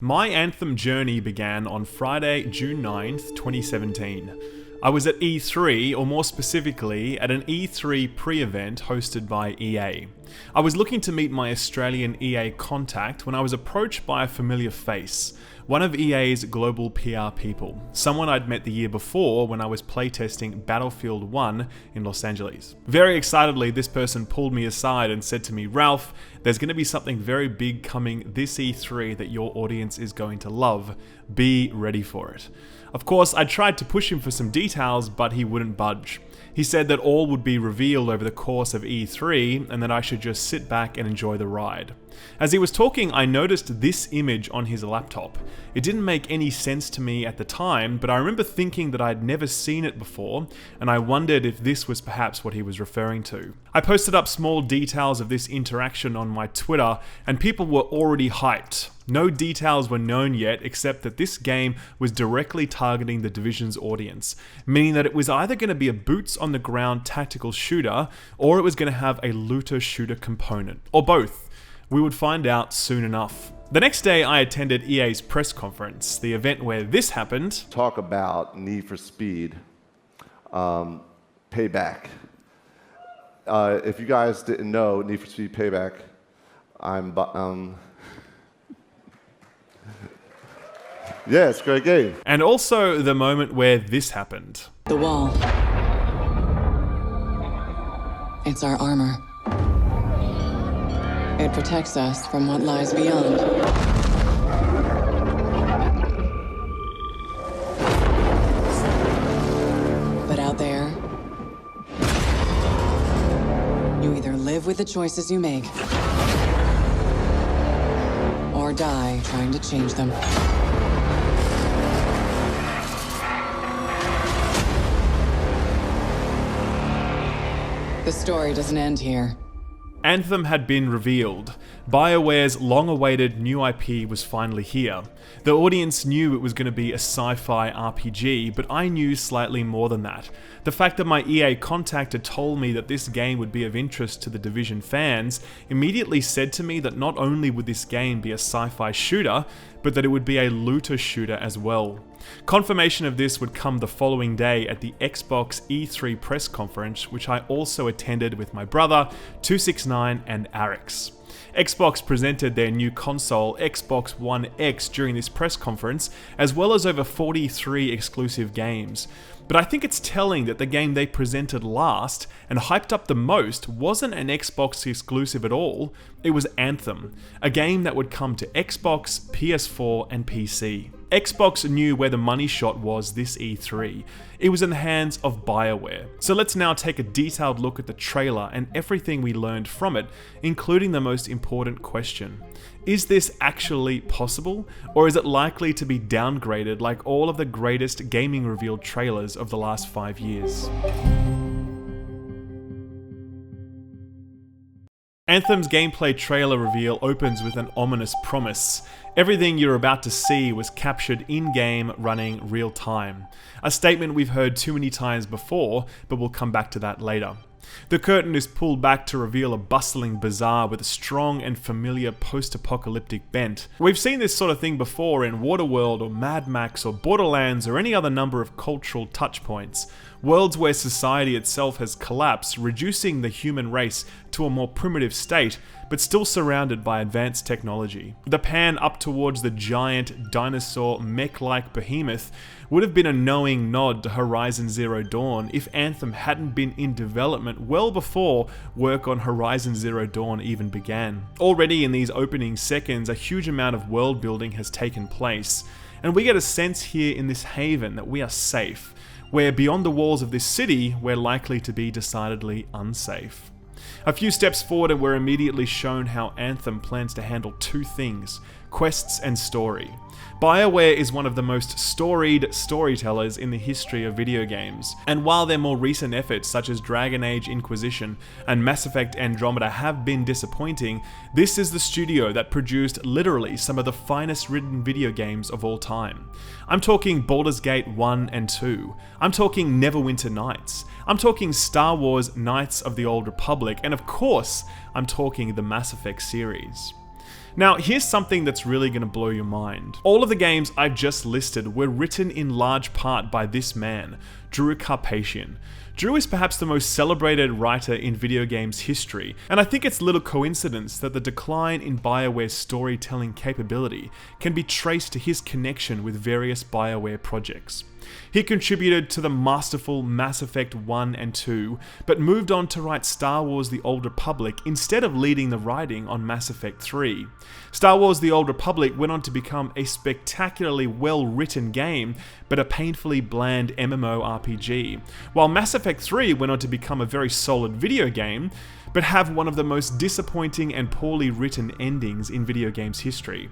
My Anthem journey began on Friday, June 9th, 2017. I was at E3, or more specifically, at an E3 pre-event hosted by EA. I was looking to meet my Australian EA contact when I was approached by a familiar face, one of EA's global PR people, someone I'd met the year before when I was playtesting Battlefield 1 in Los Angeles. Very excitedly, this person pulled me aside and said to me, "Ralph, there's going to be something very big coming this E3 that your audience is going to love. Be ready for it." Of course, I tried to push him for some details, but he wouldn't budge. He said that all would be revealed over the course of E3 and that I should just sit back and enjoy the ride. As he was talking, I noticed this image on his laptop. It didn't make any sense to me at the time, but I remember thinking that I'd never seen it before, and I wondered if this was perhaps what he was referring to. I posted up small details of this interaction on my Twitter, and people were already hyped. No details were known yet, except that this game was directly targeting the Division's audience, meaning that it was either going to be a boots-on-the-ground tactical shooter, or it was going to have a looter-shooter component, or both. We would find out soon enough. The next day, I attended EA's press conference, the event where this happened. Talk about Need for Speed, Payback. If you guys didn't know, Need for Speed Payback, yeah, it's a great game. And also the moment where this happened. The wall. It's our armor. It protects us from what lies beyond. But out there, you either live with the choices you make, or die trying to change them. The story doesn't end here. Anthem had been revealed. BioWare's long-awaited new IP was finally here. The audience knew it was going to be a sci-fi RPG, but I knew slightly more than that. The fact that my EA contact had told me that this game would be of interest to the Division fans immediately said to me that not only would this game be a sci-fi shooter, but that it would be a looter shooter as well. Confirmation of this would come the following day at the Xbox E3 press conference, which I also attended with my brother, 269 and Arix. Xbox presented their new console, Xbox One X, during this press conference, as well as over 43 exclusive games. But I think it's telling that the game they presented last and hyped up the most wasn't an Xbox exclusive at all. It was Anthem, a game that would come to Xbox, PS4 and PC. Xbox knew where the money shot was this E3. It was in the hands of BioWare. So let's now take a detailed look at the trailer and everything we learned from it, including the most important question. Is this actually possible, or is it likely to be downgraded like all of the greatest gaming revealed trailers of the last 5 years? Anthem's gameplay trailer reveal opens with an ominous promise. Everything you're about to see was captured in-game, running real time. A statement we've heard too many times before, but we'll come back to that later. The curtain is pulled back to reveal a bustling bazaar with a strong and familiar post-apocalyptic bent. We've seen this sort of thing before in Waterworld or Mad Max or Borderlands or any other number of cultural touchpoints. Worlds where society itself has collapsed, reducing the human race to a more primitive state, but still surrounded by advanced technology. The pan up towards the giant dinosaur mech-like behemoth would have been a knowing nod to Horizon Zero Dawn if Anthem hadn't been in development well before work on Horizon Zero Dawn even began. Already in these opening seconds, a huge amount of world building has taken place, and we get a sense here in this haven that we are safe, where beyond the walls of this city, we're likely to be decidedly unsafe. A few steps forward and we're immediately shown how Anthem plans to handle two things: quests and story. BioWare is one of the most storied storytellers in the history of video games, and while their more recent efforts such as Dragon Age Inquisition and Mass Effect Andromeda have been disappointing, this is the studio that produced literally some of the finest written video games of all time. I'm talking Baldur's Gate 1 and 2, I'm talking Neverwinter Nights, I'm talking Star Wars Knights of the Old Republic, and of course, I'm talking the Mass Effect series. Now, here's something that's really going to blow your mind. All of the games I've just listed were written in large part by this man, Drew Karpyshyn. Drew is perhaps the most celebrated writer in video games history, and I think it's little coincidence that the decline in BioWare's storytelling capability can be traced to his connection with various BioWare projects. He contributed to the masterful Mass Effect 1 and 2, but moved on to write Star Wars The Old Republic instead of leading the writing on Mass Effect 3. Star Wars The Old Republic went on to become a spectacularly well-written game, but a painfully bland MMORPG, while Mass Effect 3 went on to become a very solid video game, but have one of the most disappointing and poorly written endings in video games history.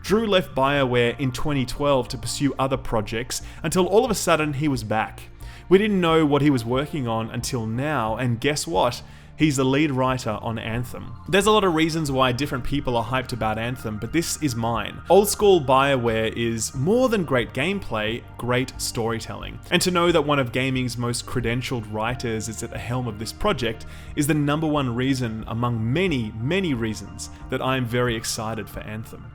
Drew left BioWare in 2012 to pursue other projects until all of a sudden he was back. We didn't know what he was working on until now, and guess what? He's the lead writer on Anthem. There's a lot of reasons why different people are hyped about Anthem, but this is mine. Old school BioWare is more than great gameplay, great storytelling. And to know that one of gaming's most credentialed writers is at the helm of this project is the number one reason among many, many reasons that I'm very excited for Anthem.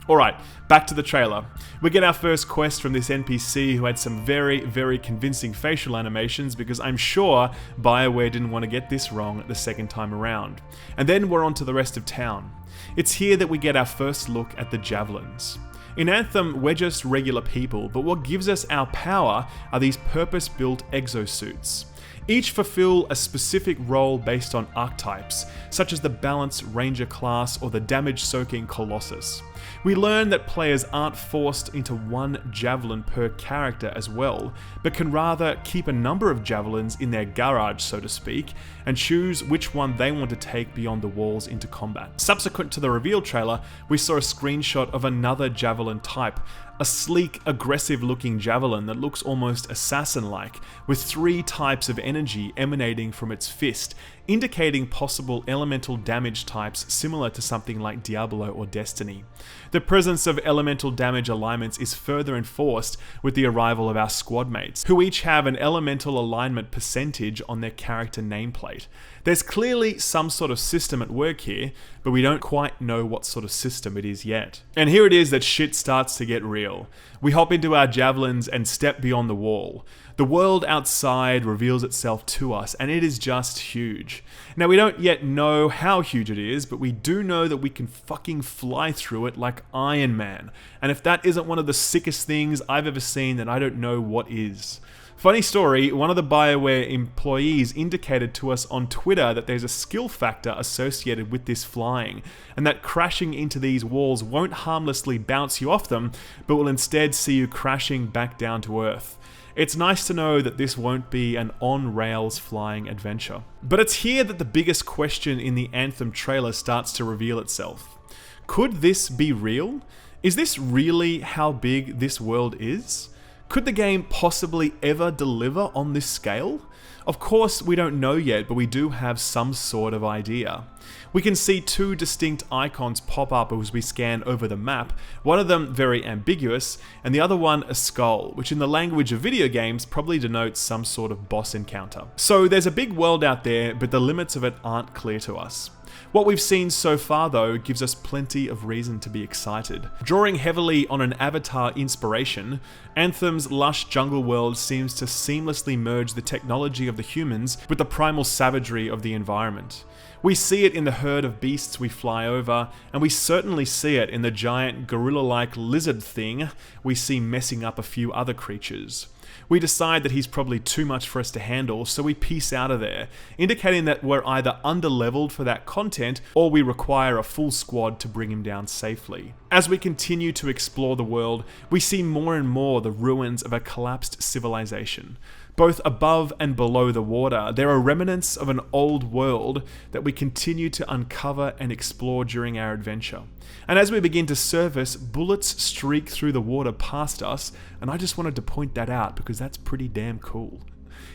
Alright, back to the trailer. We get our first quest from this NPC who had some very, very convincing facial animations because I'm sure BioWare didn't want to get this wrong the second time around. And then we're on to the rest of town. It's here that we get our first look at the Javelins. In Anthem, we're just regular people, but what gives us our power are these purpose-built exosuits. Each fulfill a specific role based on archetypes, such as the Balanced Ranger class or the Damage-Soaking Colossus. We learn that players aren't forced into one javelin per character as well, but can rather keep a number of javelins in their garage, so to speak, and choose which one they want to take beyond the walls into combat. Subsequent to the reveal trailer, we saw a screenshot of another javelin type, a sleek, aggressive-looking javelin that looks almost assassin-like, with 3 types of energy emanating from its fist, indicating possible elemental damage types similar to something like Diablo or Destiny. The presence of elemental damage alignments is further enforced with the arrival of our squad mates, who each have an elemental alignment percentage on their character nameplate. There's clearly some sort of system at work here, but we don't quite know what sort of system it is yet. And here it is that shit starts to get real. We hop into our javelins and step beyond the wall. The world outside reveals itself to us, and it is just huge. Now, we don't yet know how huge it is, but we do know that we can fucking fly through it like Iron Man. And if that isn't one of the sickest things I've ever seen, then I don't know what is. Funny story, one of the BioWare employees indicated to us on Twitter that there's a skill factor associated with this flying, and that crashing into these walls won't harmlessly bounce you off them, but will instead see you crashing back down to Earth. It's nice to know that this won't be an on-rails flying adventure. But it's here that the biggest question in the Anthem trailer starts to reveal itself. Could this be real? Is this really how big this world is? Could the game possibly ever deliver on this scale? Of course, we don't know yet, but we do have some sort of idea. We can see 2 distinct icons pop up as we scan over the map, one of them very ambiguous, and the other one a skull, which in the language of video games probably denotes some sort of boss encounter. So there's a big world out there, but the limits of it aren't clear to us. What we've seen so far, though, gives us plenty of reason to be excited. Drawing heavily on an Avatar inspiration, Anthem's lush jungle world seems to seamlessly merge the technology of the humans with the primal savagery of the environment. We see it in the herd of beasts we fly over, and we certainly see it in the giant gorilla-like lizard thing we see messing up a few other creatures. We decide that he's probably too much for us to handle, so we peace out of there, indicating that we're either under-leveled for that content, or we require a full squad to bring him down safely. As we continue to explore the world, we see more and more the ruins of a collapsed civilization. Both above and below the water, there are remnants of an old world that we continue to uncover and explore during our adventure. And as we begin to surface, bullets streak through the water past us, and I just wanted to point that out because that's pretty damn cool.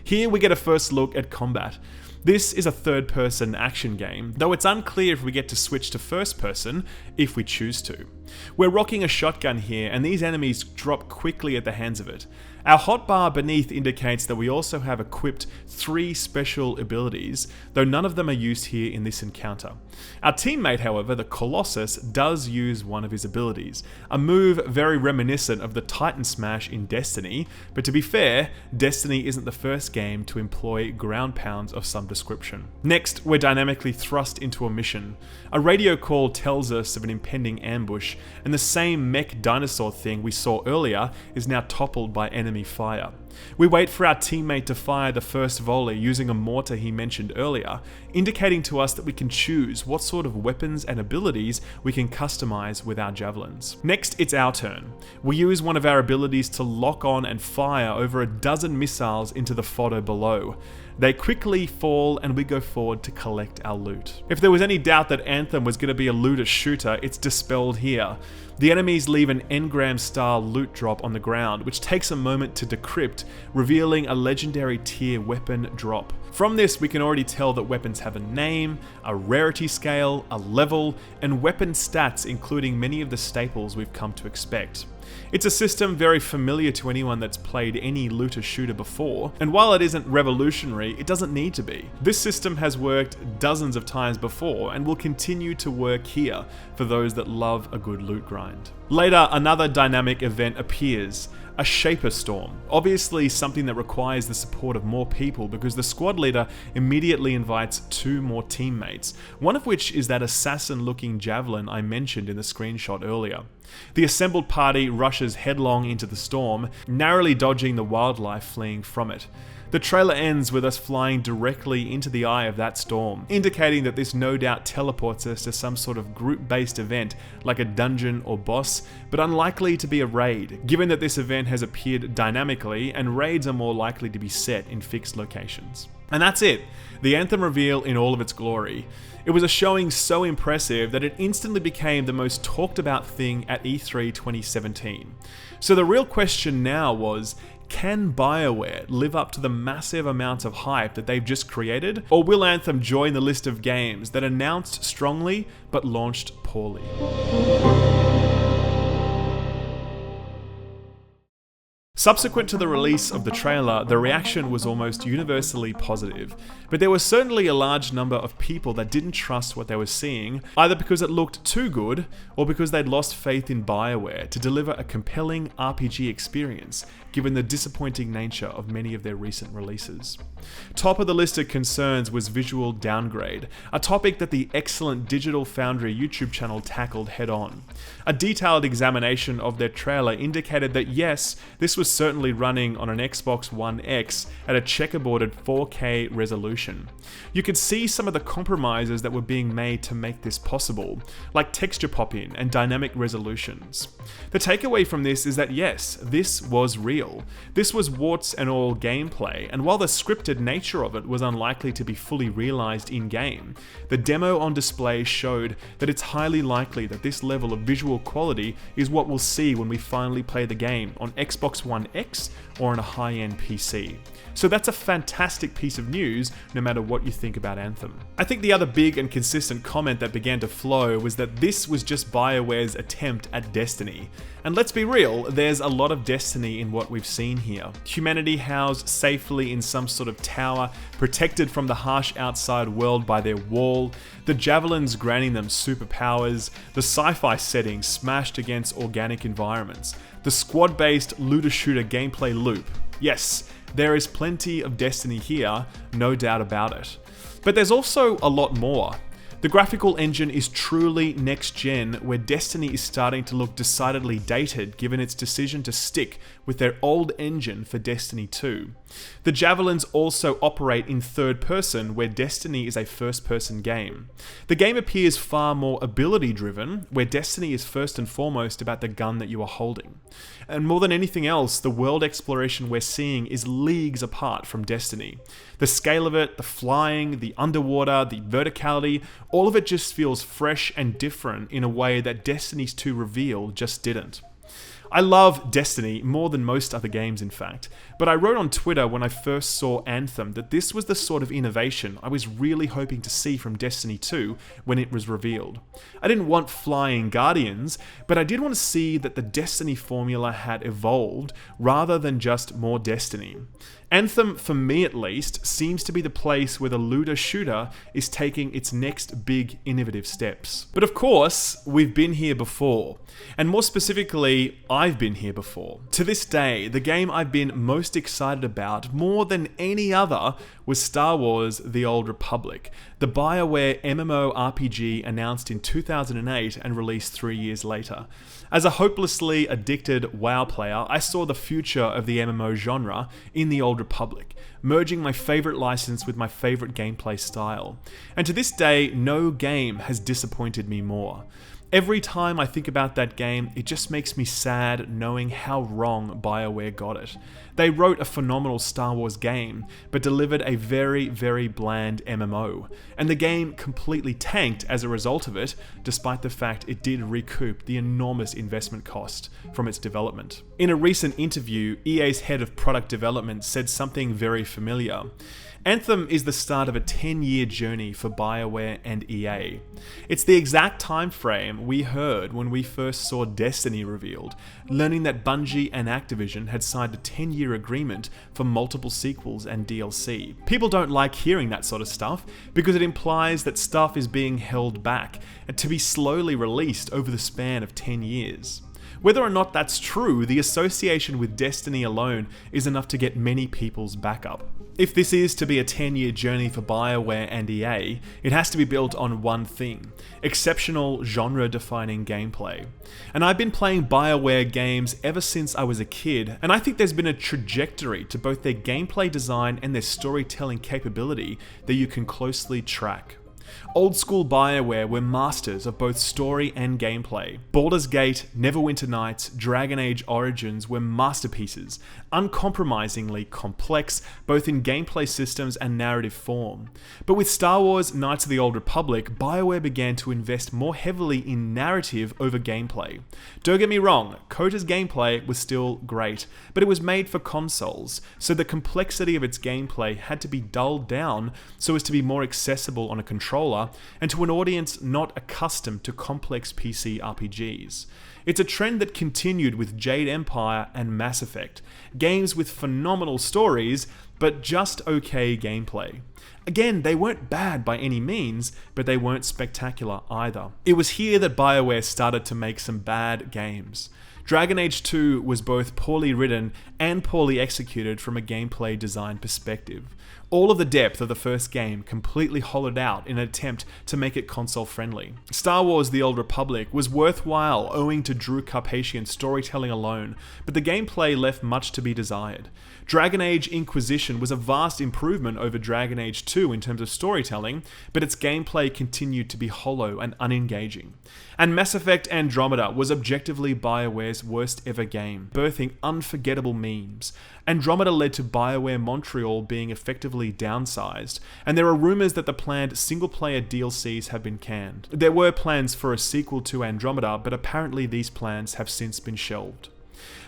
Here we get a first look at combat. This is a third-person action game, though it's unclear if we get to switch to first-person if we choose to. We're rocking a shotgun here, and these enemies drop quickly at the hands of it. Our hotbar beneath indicates that we also have equipped 3 special abilities, though none of them are used here in this encounter. Our teammate, however, the Colossus, does use one of his abilities, a move very reminiscent of the Titan Smash in Destiny, but to be fair, Destiny isn't the first game to employ ground pounds of some description. Next, we're dynamically thrust into a mission. A radio call tells us of an impending ambush, and the same mech dinosaur thing we saw earlier is now toppled by enemy fire. We wait for our teammate to fire the first volley using a mortar he mentioned earlier, indicating to us that we can choose what sort of weapons and abilities we can customize with our javelins. Next, it's our turn. We use one of our abilities to lock on and fire over a dozen missiles into the fodder below. They quickly fall and we go forward to collect our loot. If there was any doubt that Anthem was going to be a looter shooter, it's dispelled here. The enemies leave an engram style loot drop on the ground, which takes a moment to decrypt, revealing a legendary tier weapon drop. From this, we can already tell that weapons have a name, a rarity scale, a level, and weapon stats, including many of the staples we've come to expect. It's a system very familiar to anyone that's played any looter shooter before, and while it isn't revolutionary, it doesn't need to be. This system has worked dozens of times before and will continue to work here for those that love a good loot grind. Later, another dynamic event appears. A Shaper Storm, obviously something that requires the support of more people because the squad leader immediately invites 2 more teammates, one of which is that assassin-looking Javelin I mentioned in the screenshot earlier. The assembled party rushes headlong into the storm, narrowly dodging the wildlife fleeing from it. The trailer ends with us flying directly into the eye of that storm, indicating that this no doubt teleports us to some sort of group-based event like a dungeon or boss, but unlikely to be a raid, given that this event has appeared dynamically and raids are more likely to be set in fixed locations. And that's it, the Anthem reveal in all of its glory. It was a showing so impressive that it instantly became the most talked about thing at E3 2017. So the real question now was, can BioWare live up to the massive amounts of hype that they've just created, or will Anthem join the list of games that announced strongly but launched poorly? Subsequent to the release of the trailer, the reaction was almost universally positive, but there was certainly a large number of people that didn't trust what they were seeing, either because it looked too good, or because they'd lost faith in BioWare to deliver a compelling RPG experience, given the disappointing nature of many of their recent releases. Top of the list of concerns was visual downgrade, a topic that the excellent Digital Foundry YouTube channel tackled head-on. A detailed examination of their trailer indicated that yes, this was certainly running on an Xbox One X at a checkerboarded 4K resolution. You could see some of the compromises that were being made to make this possible, like texture pop-in and dynamic resolutions. The takeaway from this is that yes, this was real. This was warts and all gameplay, and while the scripted nature of it was unlikely to be fully realized in-game, the demo on display showed that it's highly likely that this level of visual quality is what we'll see when we finally play the game on Xbox One X or on a high-end PC. So that's a fantastic piece of news, no matter what you think about Anthem. I think the other big and consistent comment that began to flow was that this was just BioWare's attempt at Destiny. And let's be real, there's a lot of Destiny in what we've seen here. Humanity housed safely in some sort of tower, protected from the harsh outside world by their wall, the Javelins granting them superpowers, the sci-fi setting smashed against organic environments, the squad-based looter-shooter gameplay loop. Yes, there is plenty of Destiny here, no doubt about it. But there's also a lot more. The graphical engine is truly next-gen, where Destiny is starting to look decidedly dated given its decision to stick with their old engine for Destiny 2. The Javelins also operate in third person, where Destiny is a first-person game. The game appears far more ability-driven, where Destiny is first and foremost about the gun that you are holding. And more than anything else, the world exploration we're seeing is leagues apart from Destiny. The scale of it, the flying, the underwater, the verticality, all of it just feels fresh and different in a way that Destiny's 2 reveal just didn't. I love Destiny more than most other games, in fact, but I wrote on Twitter when I first saw Anthem that this was the sort of innovation I was really hoping to see from Destiny 2 when it was revealed. I didn't want flying guardians, but I did want to see that the Destiny formula had evolved rather than just more Destiny. Anthem, for me at least, seems to be the place where the looter shooter is taking its next big innovative steps. But of course, we've been here before. And more specifically, I've been here before. To this day, the game I've been most excited about, more than any other, was Star Wars: The Old Republic, the BioWare MMORPG announced in 2008 and released 3 years later. As a hopelessly addicted WoW player, I saw the future of the MMO genre in The Old Republic, merging my favorite license with my favorite gameplay style. And to this day, no game has disappointed me more. Every time I think about that game, it just makes me sad knowing how wrong BioWare got it. They wrote a phenomenal Star Wars game, but delivered a very, very bland MMO. And the game completely tanked as a result of it, despite the fact it did recoup the enormous investment cost from its development. In a recent interview, EA's head of product development said something very familiar. Anthem is the start of a 10-year journey for BioWare and EA. It's the exact time frame we heard when we first saw Destiny revealed, learning that Bungie and Activision had signed a 10-year agreement for multiple sequels and DLC. People don't like hearing that sort of stuff because it implies that stuff is being held back and to be slowly released over the span of 10 years. Whether or not that's true, the association with Destiny alone is enough to get many people's backup. If this is to be a 10-year journey for BioWare and EA, it has to be built on one thing: exceptional genre-defining gameplay. And I've been playing BioWare games ever since I was a kid, and I think there's been a trajectory to both their gameplay design and their storytelling capability that you can closely track. Old school BioWare were masters of both story and gameplay. Baldur's Gate, Neverwinter Nights, Dragon Age Origins were masterpieces, uncompromisingly complex both in gameplay systems and narrative form. But with Star Wars: Knights of the Old Republic, BioWare began to invest more heavily in narrative over gameplay. Don't get me wrong, KOTOR's gameplay was still great, but it was made for consoles, so the complexity of its gameplay had to be dulled down so as to be more accessible on a controller and to an audience not accustomed to complex PC RPGs. It's a trend that continued with Jade Empire and Mass Effect, games with phenomenal stories, but just okay gameplay. Again, they weren't bad by any means, but they weren't spectacular either. It was here that BioWare started to make some bad games. Dragon Age 2 was both poorly written and poorly executed from a gameplay design perspective. All of the depth of the first game completely hollowed out in an attempt to make it console friendly. Star Wars: The Old Republic was worthwhile owing to Drew Karpyshyn's storytelling alone, but the gameplay left much to be desired. Dragon Age Inquisition was a vast improvement over Dragon Age 2 in terms of storytelling, but its gameplay continued to be hollow and unengaging. And Mass Effect Andromeda was objectively BioWare's worst ever game, birthing unforgettable memes. Andromeda led to BioWare Montreal being effectively downsized, and there are rumors that the planned single-player DLCs have been canned. There were plans for a sequel to Andromeda, but apparently these plans have since been shelved.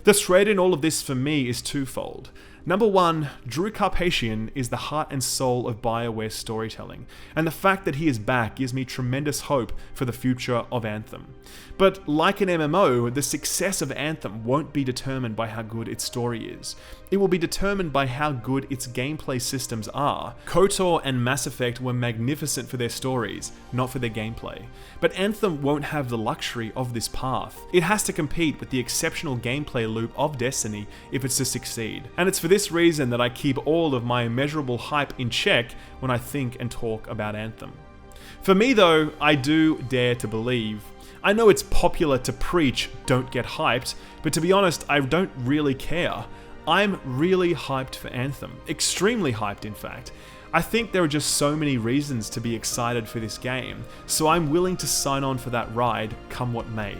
The thread in all of this for me is twofold. Number one, Drew Karpyshyn is the heart and soul of BioWare storytelling, and the fact that he is back gives me tremendous hope for the future of Anthem. But like an MMO, the success of Anthem won't be determined by how good its story is. It will be determined by how good its gameplay systems are. KOTOR and Mass Effect were magnificent for their stories, not for their gameplay. But Anthem won't have the luxury of this path. It has to compete with the exceptional gameplay loop of Destiny if it's to succeed. And it's for this reason that I keep all of my immeasurable hype in check when I think and talk about Anthem. For me though, I do dare to believe. I know it's popular to preach don't get hyped, but to be honest, I don't really care. I'm really hyped for Anthem. Extremely hyped, in fact. I think there are just so many reasons to be excited for this game, so I'm willing to sign on for that ride, come what may.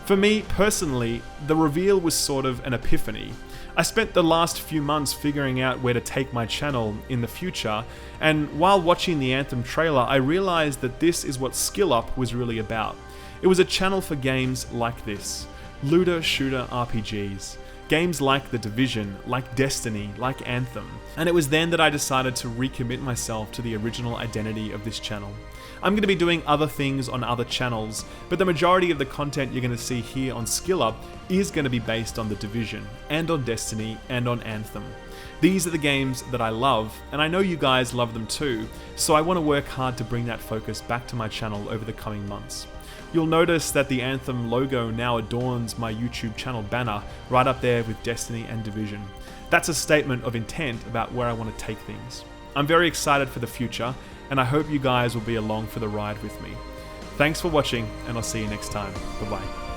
For me, personally, the reveal was sort of an epiphany. I spent the last few months figuring out where to take my channel in the future, and while watching the Anthem trailer, I realized that this is what Skill Up was really about. It was a channel for games like this. looter shooter RPGs. Games like The Division, like Destiny, like Anthem. And it was then that I decided to recommit myself to the original identity of this channel. I'm going to be doing other things on other channels, but the majority of the content you're going to see here on Skill Up is going to be based on The Division, and on Destiny, and on Anthem. These are the games that I love, and I know you guys love them too, so I want to work hard to bring that focus back to my channel over the coming months. You'll notice that the Anthem logo now adorns my YouTube channel banner right up there with Destiny and Division. That's a statement of intent about where I want to take things. I'm very excited for the future, and I hope you guys will be along for the ride with me. Thanks for watching, and I'll see you next time. Bye-bye.